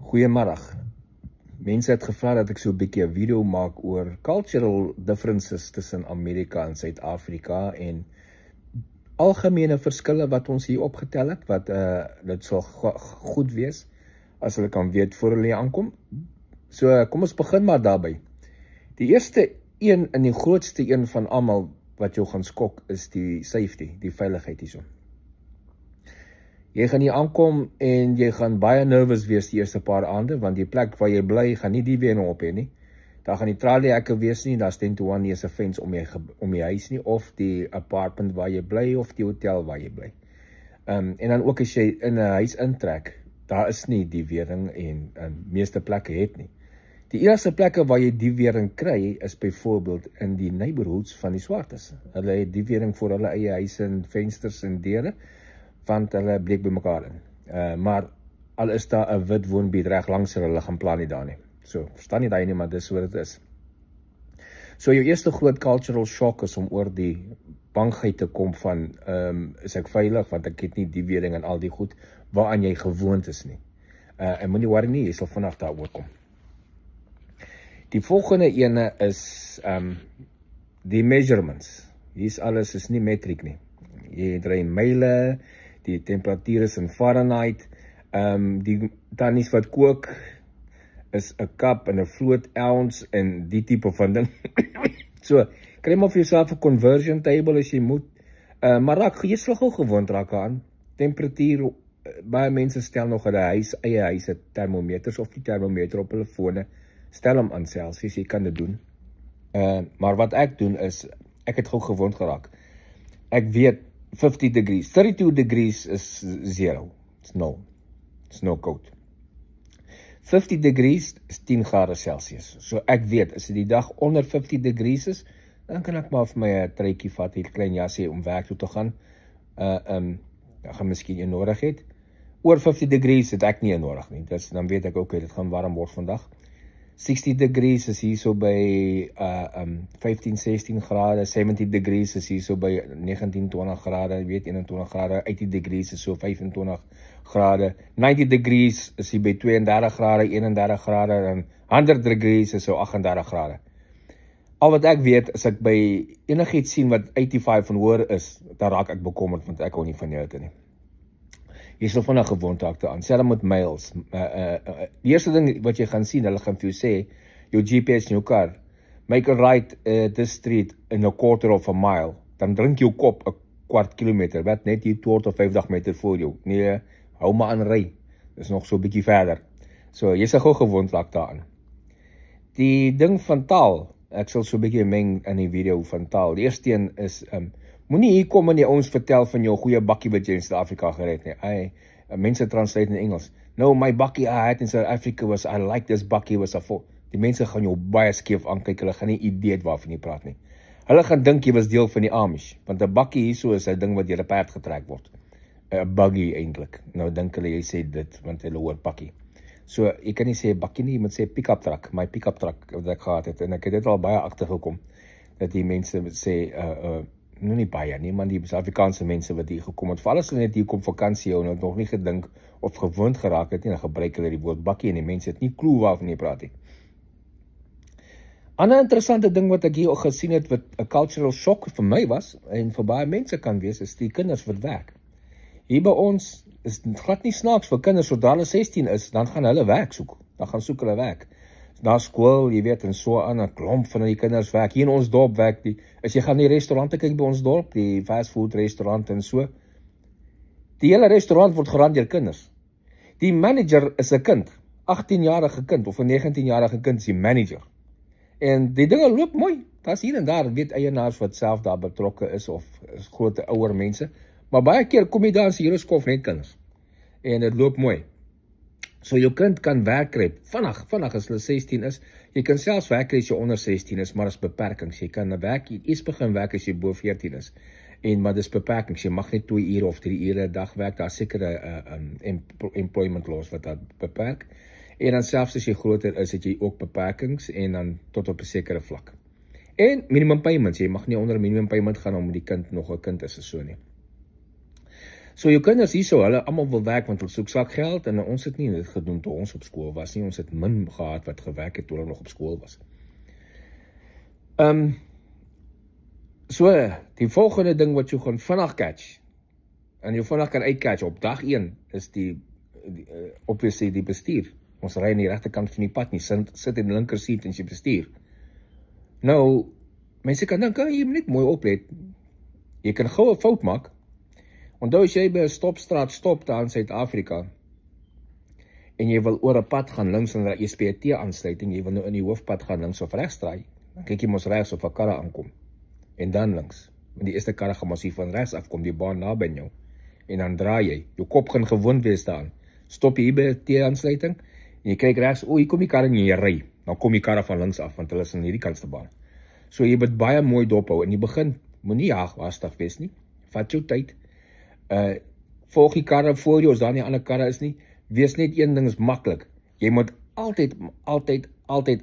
Goeiemiddag. Mense het gevra dat ek so 'n bietjie 'n video maak oor cultural differences tussen Amerika en Suid-Afrika en algemene verskille wat ons hier opgetel het, wat dit sal goed wees as hulle kan weet voor hulle aankom. So kom ons begin maar daarby. Die eerste een en die grootste een van almal wat jou gaan skok is die safety, die veiligheid hierso. Jy gaan hier aankom en jy gaan baie nervous wees die eerste paar aande, want die plek waar jy bly gaan nie die weer op hê nie. Daar gaan die traliehekke wees nie, daar's 10-to-1 nie, is 'n fence om jy huis nie, of die apartment waar jy bly, of die hotel waar jy bly. En dan ook as jy in 'n huis intrek, daar is nie die wering en meeste plekke het nie. Die enigste plekke waar jy die wering kry, is byvoorbeeld in die neighborhoods van die swartes. Hulle het die wering vir hulle eie huise en vensters en deure, want hulle breek by mekaar in. Maar al is daar 'n wit woongebied reg langs hulle gaan plan nie daar nie. So, verstaan nie daai nie, maar dis wat dit is. So, jou eerste groot cultural shock is om oor die bangheid te kom van, is ek veilig, want ek het nie die wering en al die goed, waaraan jy gewoond is nie. En moenie worry nie, jy sal vanaf daar oorkom. Die volgende ene is, die measurements. Hier's alles, is nie metriek nie. Jy dry in myle, die temperatuur is in Fahrenheit, die tannies wat kook, is 'n cup en 'n float ounce en die tipe van ding. So, kry maar vir jouself 'n conversion table as jy moet. Maar jy sal gou gewoond raak aan. Temperatuur, baie mense stel nog hulle eie huise termometers of die termometer op hulle fone. Stel hom aan Celsius, jy kan dit doen. Maar wat ek doen is, ek het gou gewoond geraak. Ek weet 50 degrees, 32 degrees is 0. It's no. It's no code. 50 degrees is 10 grade Celsius. So ek weet, as die dag onder 50 degrees is, dan kan ek maar vir my 'n truitjie vat, 'n klein jasie om werk toe te gaan. Dan gaan miskien een nodig het. Oor 50 degrees het ek nie een nodig nie. Dan weet ek ook, dit gaan warm word vandag. 60 degrees is hier so by 15, 16 grade, 70 degrees is hier so by 19, 20 grade, 21 grade, 80 degrees is so 25 grade, 90 degrees is hier by 32 grade, 31 grade, en 100 degrees is so 38 grade. Al wat ek weet, as ek by enigiets sien wat 85 en hoër is, dan raak ek bekommerd, want ek hou nie van hitte nie. Jy sal van 'n gewoonte aan. Selfs met miles. Die eerste ding wat jy gaan sien, hulle gaan vir jou sê, jou GPS in jou kar, make a right this street in a quarter of a mile. Dan drink jou kop 'n kwart kilometer, wat net hier 2 of 50 meter voor jou. Nee, hou maar aan ry. Dis nog so 'n bietjie verder. So, jy sal gou gewoond raak daaraan. Die ding van taal, ek sal so 'n bietjie meng in die video van taal. Die eerste een is, moenie hier kom en die ouens vertel van jou goeie bakkie wat jy in Suid-Afrika gered nie. Mense translate in Engels. No, my bakkie I had in South Africa was, I like this bakkie was a full. Die mense gaan jou baie skeef aankyk, hulle gaan nie idee het waarvan jy praat nie. Hulle gaan dink jy was deel van die Amish, want 'n bakkie hierso is 'n ding wat deur 'n perd getrek word. 'n Buggy eintlik. Nou dink hulle jy sê dit, want hulle hoor bakkie. So, jy kan nie sê bakkie nie, jy moet sê pick-up truck, my pick-up truck wat ek gehad het, en ek het dit al baie agtergekom, dat die mense sê, nou nie baie nie, maar die Suid-Afrikaanse mense wat hier gekom het, veral as hulle net hier kom vakansie hou en het nog nie gedink of gewoond geraak het nie, dan gebruik hulle die woord bakkie en die mense het nie klou waarvan jy praat nie. Ander interessante ding wat ek hier ook gesien het, wat 'n cultural shock vir my was, en vir baie mense kan wees, is die kinders wat werk. Hier by ons is glad nie snaaks vir kinders, sodra hulle 16 is, dan gaan hulle werk soek. Dan gaan soek hulle werk. Na skool, jy weet, en so aan 'n klomp van die kinders werk. Hier in ons dorp werk die, as jy gaan die restaurante kyk by ons dorp, die fast food restaurant en so, die hele restaurant word gerun deur kinders. Die manager is 'n kind, 18-jarige kind of 'n 19-jarige kind is die manager. En die dinge loop mooi. Daar's hier en daar, weet eienaars wat self daar betrokke is of is groot ouer mense, maar baie keer kom jy daar en sê hier is kof net kinders. En dit loop mooi. So jou kind kan werk kry, vinnig as hulle 16 is, jy kan selfs werk kry as jy onder 16 is, maar as beperkings, jy kan eers begin werk as jy bo 14 is, maar dis beperkings, jy mag net 2 ure of 3 ure 'n dag werk, daar sekere employment laws wat dat beperk, en dan selfs as jy groter is, het jy ook beperkings, en dan tot op 'n sekere vlak. En minimum payments, jy mag nie onder minimum payment gaan om die kind nog 'n kind is so nie. So jou kinders hierso, hulle almal wil werk want hulle soek sakgeld en ons het nie dit gedoen toe ons op skool was nie. Ons het min gehad wat gewerk het toe hulle nog op skool was. So, die volgende ding wat jy gaan vinnig catch, en jy vinnig kan uitcatch op dag 1, is obviously die bestuur. Ons ry aan die regterkant van die pad nie, sit in die linker seat en jy bestuur. Nou, mense kan dink, jy moet net mooi oplet. Jy kan gou 'n fout maak. Onthou as jy by 'n stopstraat stop daar in Suid-Afrika, en jy wil oor 'n pad gaan links en jy by 'n T-aansluiting, jy wil nou in die hoofpad gaan links of regs draai, dan kyk jy mos regs of 'n karre aankom. En dan links. Want die eerste karre gaan mos hier van regs afkom, die baan naby jou. En dan draai jy. Jou kop gaan gewoond wees daaraan. Stop jy hier by 'n T-aansluiting, en jy kyk regs, hier kom die karre en jy ry. Dan kom die karre van links af, want hulle is in hierdie kantste baan. So jy moet baie mooi dophou. In die begin, moenie haastig wees nie. Vat jou tyd. Volg die karre voor jou, as daar nie ander karre is nie. Wees net een ding is maklik. Jy moet altyd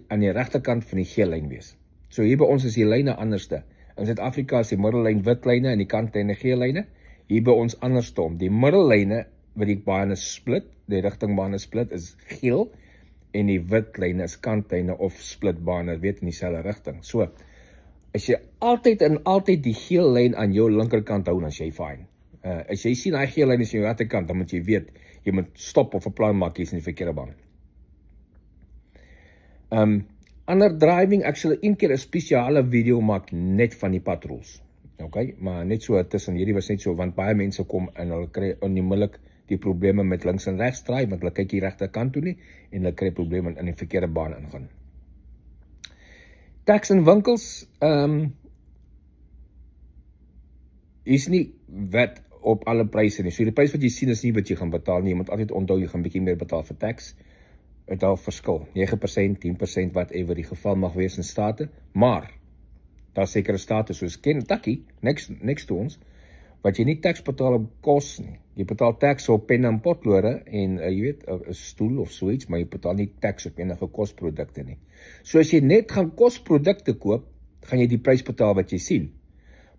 aan die regterkant van die geel lyn wees. So hier by ons is die lyne anderste. In Suid-Afrika is die middellyn wit lyne en die kantlyne geel lyne. Hier by ons andersom. Die middellyne wat die bane split, die rigtingbane split is geel en die wit lyne is kantlyne of splitbane, weet in dieselfde rigting. So as jy altyd die geel lyn aan jou linkerkant hou, dan is jy fine. As jy sien daai geel lyn is aan jou regterkant, dan moet jy weet, jy moet stop of 'n plan maak, jy's in die verkeerde baan. Ander driving, ek sal een keer 'n spesiale video maak net van die patrols. Okay, maar net so tussen hierdie was net so, want baie mense kom en hulle kry onmiddellik die probleme met links en regs draai, want hulle kyk die regterkant toe nie, en hulle kry probleme in die verkeerde baan ingaan. Tax in winkels, is nie wet op alle pryse nie. So die prys wat jy sien is nie wat jy gaan betaal nie. Jy moet altyd onthou jy gaan bietjie meer betaal vir tax. Het al verskil. 9%, 10%, whatever die geval mag wees in state. Maar daar sekere state soos Kentucky, next to ons, wat jy nie tax betaal op kos nie. Jy betaal tax op pen en potlode en jy weet, 'n stoel of so iets, maar jy betaal nie tax op enige kosprodukte nie. So as jy net gaan kosprodukte koop, gaan jy die prys betaal wat jy sien.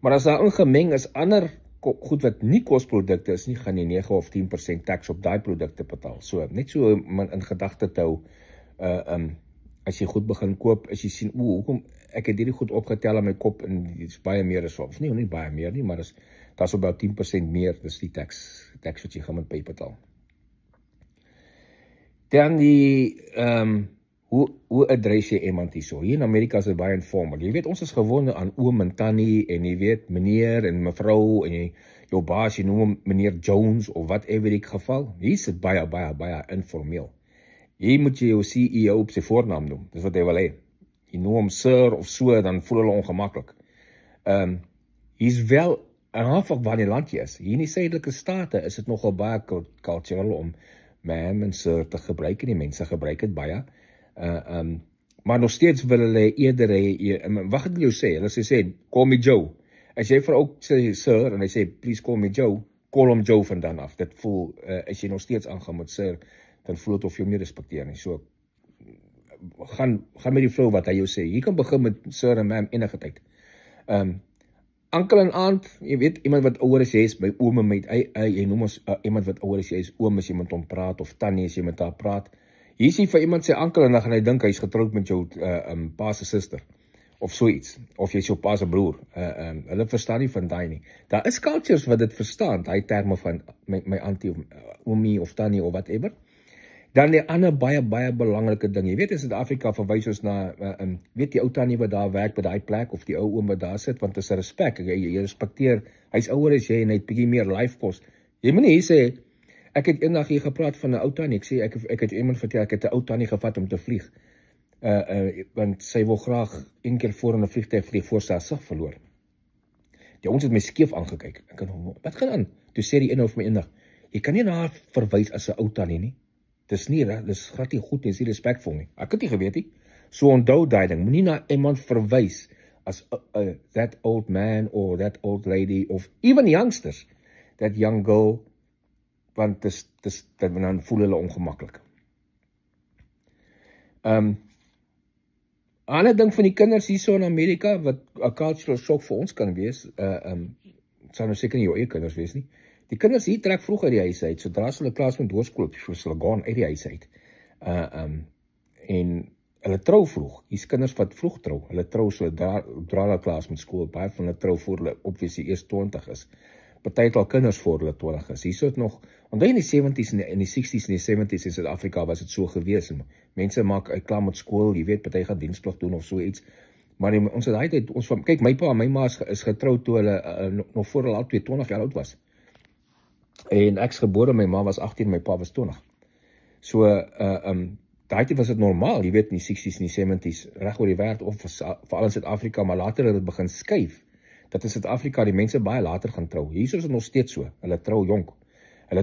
Maar as daar ingemeng is ander goed wat nie kosprodukte is nie, gaan jy 9 of 10% tax op daai produkte betaal. So net so in gedagte te hou, as jy goed begin koop, as jy sien, hoekom ek het hierdie goed opgetel aan my kop en dit is baie meer as of nie baie meer nie, maar daar's about 10% meer, dis die tax wat jy gaan moet betaal. Dan die hoe adres jy iemand hierso? Hier in Amerika is dit baie informeel. Jy weet, ons is gewoond aan oom en tannie en jy weet, meneer en mevrou en jou baas, jy noem hom meneer Jones of whatever die geval. Hier is dit baie informeel. Hier moet jy jou CEO op sy voornaam noem, dis wat hy wil hê. Jy noem hom sir of so, dan voel hulle ongemaklik. Hier's wel, en afval waar die land jy is. Hier in die suidelike state is dit nogal baie cultural om ma'am en sir te gebruik en die mense gebruik het baie. Maar nog steeds wil hulle eerder wat het jou sê? Hulle sê, call me Joe. As jy vir ook sê sir en hy sê, please call me Joe, call hom Joe vandaan af. Dit voel, as jy nog steeds aangaan met sir, dan voel het of jy hom nie respekteer nie. So, gaan met die flow wat hy jou sê. Jy kan begin met sir en ma'am enige tyd. Ankel en aand, jy weet, iemand wat ouer as jy is, by oom en met, jy noem ons iemand wat ouer as jy is, oom as jy met hom praat, of tannie as jy met haar praat. Hier sien vir iemand sê ankel en dan gaan hy dink hy is getroud met jou pa se suster, of so iets, of jy is jou pa se broer. Hulle verstaan nie van daai nie. Daar is cultures wat dit verstaan, daai terme van my auntie, of oomie, of tannie, of whatever. Dan die ander baie belangrike ding, jy weet in Suid-Afrika verwys ons na, weet die ou tannie wat daar werk by daai plek, of die ou oom wat daar sit, want dit is 'n respek, jy respekteer, hy's ouer as jy en hy het bietjie meer life kos. Jy moet nie hier sê, ek het eendag hier gepraat van 'n ou tannie, ek sê, ek het iemand vertel, ek het 'n ou tannie gevat om te vlieg, want sy wil graag een keer voor in 'n vliegtuig vlieg, voor sy haar sig verloor. Die ons het my skeef aangekyk, ek het, wat gaan aan? Toe sê die een vir my eendag, jy kan nie na haar verwys as 'n ou tannie nie, dis nie, dis glad nie goed nie, is nie respectvol nie, ek het nie geweet nie, so onthou daai ding, moenie na iemand verwys as that old man, or that old lady, of even youngsters, that young girl, want dan voel hulle ongemaklik. Ander ding van die kinders hierso in Amerika, wat 'n cultural shock vir ons kan wees, sal nou seker nie jou eie kinders wees nie, Die kinders hier trek vroeg uit die huis uit, sodra hulle klaar is met hoërskool, soos hulle gaan uit die huis uit. En hulle trou vroeg. Hier's kinders wat vroeg trou. Hulle trou sodra hulle klaar is met skool. Baie van hulle trou voor hulle obviously eers 20 is. Party het al kinders voor hulle 20 is. Hierso het nog, onthou in die 70s en die 60s en die 70s in Suid-Afrika was dit so gewees. Mense maak klaar met skool, jy weet, party gaan diensplig doen of so iets. Maar ons het daai tyd, kyk, my pa en my ma is getroud toe hulle nog voor hulle al 20 jaar oud was. En ek is gebore, my ma was 18, my pa was 20. So, daai tyd was dit normaal, jy weet, in die 60s en die 70s, reg oor die wêreld, of veral in Suid-Afrika, maar later het dit begin skuif. Dat in Suid-Afrika die mense baie later gaan trou. Hier is dit nog steeds so. Hulle trou jonk. Hulle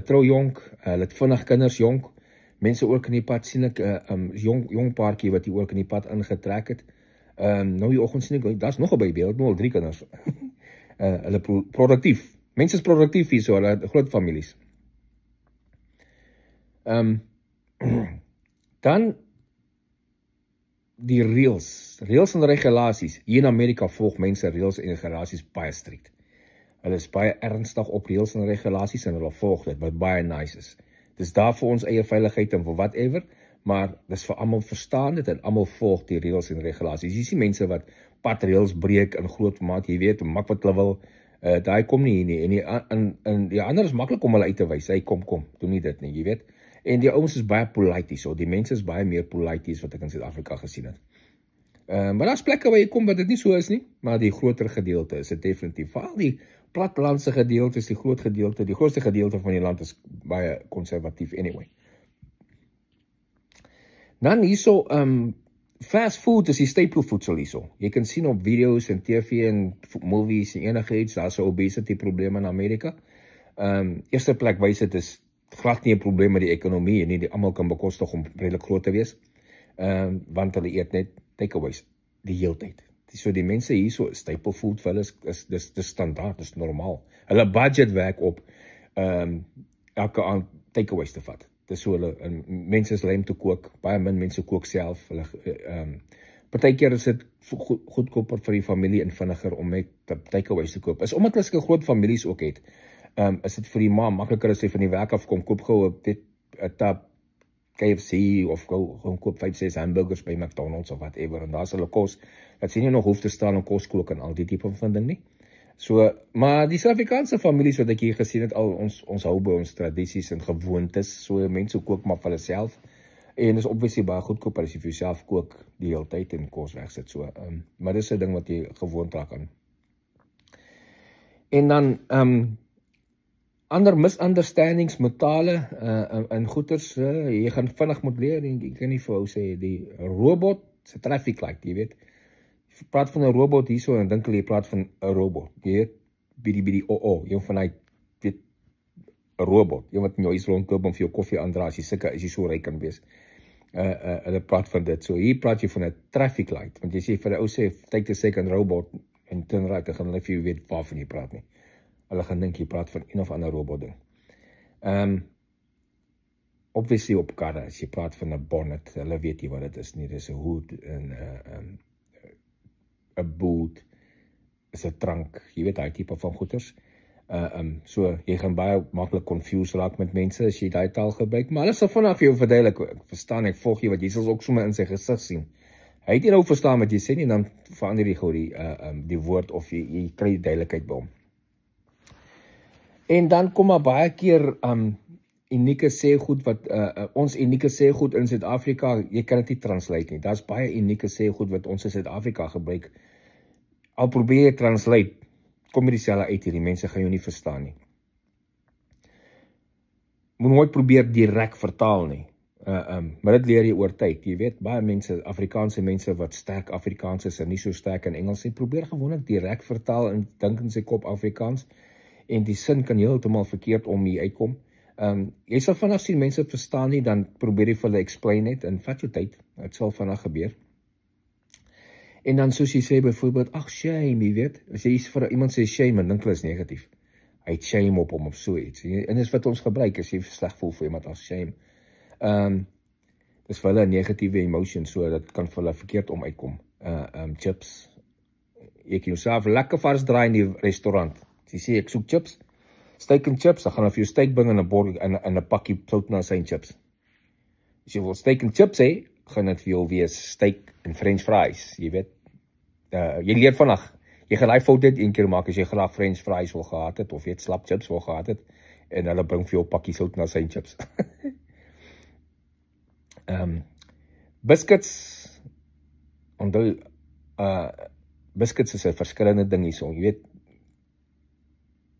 het vinnig kinders jonk. Mense ook in die pad sien ek jong paartjie wat hier ook in die pad ingetrek het. Nou die oggend sien ek, daar's nog 'n baby, hulle het nou al 3 kinders. Hulle produktief. Mense is produktief hier so, hulle het groot families. Dan die reëls en regulasies. Hier in Amerika volg mense reëls en regulasies baie strikt. Hulle is baie ernstig op reëls en regulasies en hulle volg dit, wat baie nice is. Dis daar vir ons eie veiligheid en vir whatever, maar dis vir almal verstaan dit en almal volg die reëls en regulasies. Jy sien mense wat padreëls breek in groot formaat, jy weet, maak wat hulle wil, daai kom nie hier nie, en die ander is maklik om hulle uit te wys, hy kom, doen nie dit nie, jy weet. En die ouens is baie polite so, die mense is baie meer polite wat ek in Suid-Afrika gesien het. Maar daar's plekke waar jy kom wat dit nie so is nie, maar die groter gedeelte is dit definitief. Veral die plattelandse gedeelte is die grootste gedeelte van die land is baie konservatief anyway. Dan hierso, fast food is die stapelvoedsel hierso. Jy kan sien op video's en TV en movies en enige iets, daar's 'n obesity probleem in Amerika. Eerste plek wys dit is glad nie 'n probleem met die ekonomie en nie, almal kan bekostig om redelik groot te wees. Want hulle eet net takeaways die hele tyd. So die mense hier so staple food vir hulle is standaard, dis normaal. Hulle budget werk op elke aand takeaways te vat. Dis so hulle mense is lui om te kook, baie min mense kook self. Hulle partykeer is dit goedkoper vir die familie en vinniger om net takeaways te koop. Is omdat hulle sulke groot families ook het. Is dit vir die ma makliker as sy van die werk af kom koop gou 'n tap KFC of gewoon koop 5-6 hamburgers by McDonald's of whatever, en daar is hulle kos, dat sy nie nog hoef te staan en kos kook en al die tipe van ding nie. So, maar die Suid-Afrikaanse families wat ek hier gesien het, al ons hou by ons tradisies en gewoontes, so mense kook maar vir hulle self, en is obviously baie goedkoper as jy vir jouself kook die hele tyd en kos wegsit, so, maar dis 'n ding wat jy gewoond raak aan. En dan, ander misunderstandings met tale en goeters, jy gaan vinnig moet leer, en ek kan nie vir jou sê, die robot, is 'n traffic light, jy weet, jy praat van 'n robot hierso, en dink jy praat van 'n robot, jy weet, bietjie, jy van hy, weet, 'n robot, jy wat in jou huis rondkoop om vir jou koffie aandra, as jy so ryk kan wees, hulle praat van dit, so hier praat jy van 'n traffic light, want jy sê vir 'n ou sê, take a second robot, en turn right, dan gaan hulle vir jou weet waarvan jy praat nie. Hulle gaan dink jy praat van een of ander robot ding. Obviously op karre, as jy praat van 'n bonnet, hulle weet nie wat dit is nie, dis 'n hood, en 'n boot, is 'n trunk, jy weet, daai tipe van goeders. So, jy gaan baie maklik confused raak met mense, as jy daai taal gebruik, maar hulle sal vanaf jou verduidelik, ek verstaan, ek volg jy, wat jy sal ook sommer in sy gesig sien. Hy het nie nou verstaan wat jy sê nie, dan verander jy gou die woord, of jy kry die duidelikheid by hom. En dan kom maar baie keer unieke sêgoed wat ons unieke sêgoed in Suid-Afrika, jy kan dit nie translate nie. Daar's baie unieke sêgoed wat ons in Suid-Afrika gebruik. Al probeer jy translate, kom jy dieselfde uit hier, die mense gaan jou nie verstaan nie. Moet nooit probeer direk vertaal nie. Maar dit leer jy oor tyd. Jy weet, baie mense, Afrikaanse mense wat sterk Afrikaans is en nie so sterk in Engels, probeer gewoonlik direk vertaal en dink in sy kop Afrikaans. En die sin kan heeltemal verkeerd om hier uitkom. Jy sal vanaf sien, mense verstaan nie, dan probeer jy vir hulle explain het, en vat jou tyd, het sal vanaf gebeur. En dan soos jy sê, byvoorbeeld, ag shame, jy weet, as jy vir iemand sê shame, en dink hulle is negatief, hy het shame op hom of so iets, en dis wat ons gebruik, as jy sleg voel vir iemand as shame, dis vir hulle 'n negatiewe emotion, so dat kan vir hulle verkeerd om uitkom. Chips, jy kan jouself lekker vars draai in die restaurant, as jy sê, ek soek chips, steak and chips, dan gaan hulle vir jou steak bring in 'n pakkie sout en asyn chips. As jy wil steak and chips hê, gaan dit vir jou wees steak en french fries, jy weet. Jy leer vandag. Jy gaan daai fout net een keer maak as jy graag french fries wil gehad het of jy slap chips wil gehad het en hulle bring vir jou 'n pakkie sout en asyn chips. Biscuits, onthou, biscuits is 'n verskillende ding hierso. Jy weet,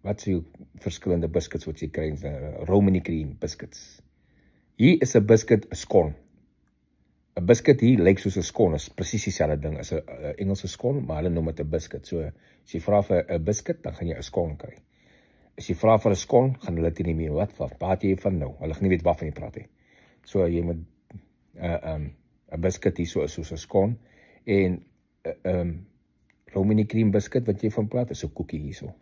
wat is die verskillende biscuits wat jy kry? Romany cream biscuits. Hier is 'n biscuit 'n scone. 'n Biscuit hier lyk soos 'n scone, is presies dieselfde ding as 'n Engelse scone, maar hulle noem dit 'n biscuit. So, as jy vra vir 'n biscuit, dan gaan jy 'n scone kry. As jy vra vir 'n scone, gaan hulle dit nie meer, wat praat jy van nou? Hulle gaan nie weet waarvan jy praat nie. So, jy moet 'n biscuit hier so is soos 'n scone, en Romany cream biscuit wat jy van praat, is 'n koekie hierso.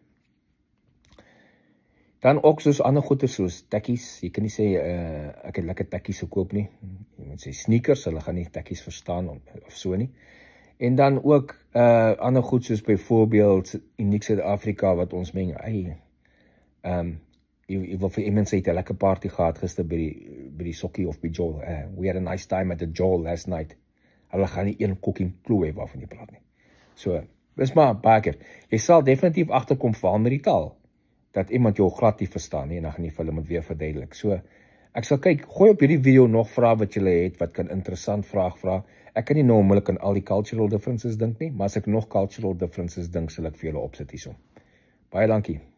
Dan ook soos ander goeder soos tekkies. Jy kan nie sê ek het lekker tekkies gekoop nie. Jy moet sê sneakers, hulle gaan nie tekkies verstaan of so nie. En dan ook ander goed soos byvoorbeeld Uniek Suid-Afrika wat ons meng. Jy wil vir iemand sê jy het 'n lekker party gehad gister by die Sokkie of by Joel. We had a nice time at the Joel last night. Hulle gaan nie een cooking clue hê waarvan jy praat nie. So, dis maar baie keer. Jy sal definitief agterkom veral met die taal, dat iemand jou glad nie verstaan nie, en dan gaan jy vir hulle moet weer verduidelik. So, ek sal kyk, gooi op hierdie video nog vrae wat julle het, wat kan interessant vra. Ek kan nie nou onmiddellik aan al die cultural differences dink nie, maar as ek nog cultural differences dink, sal ek vir julle opsit hierso. Baie dankie.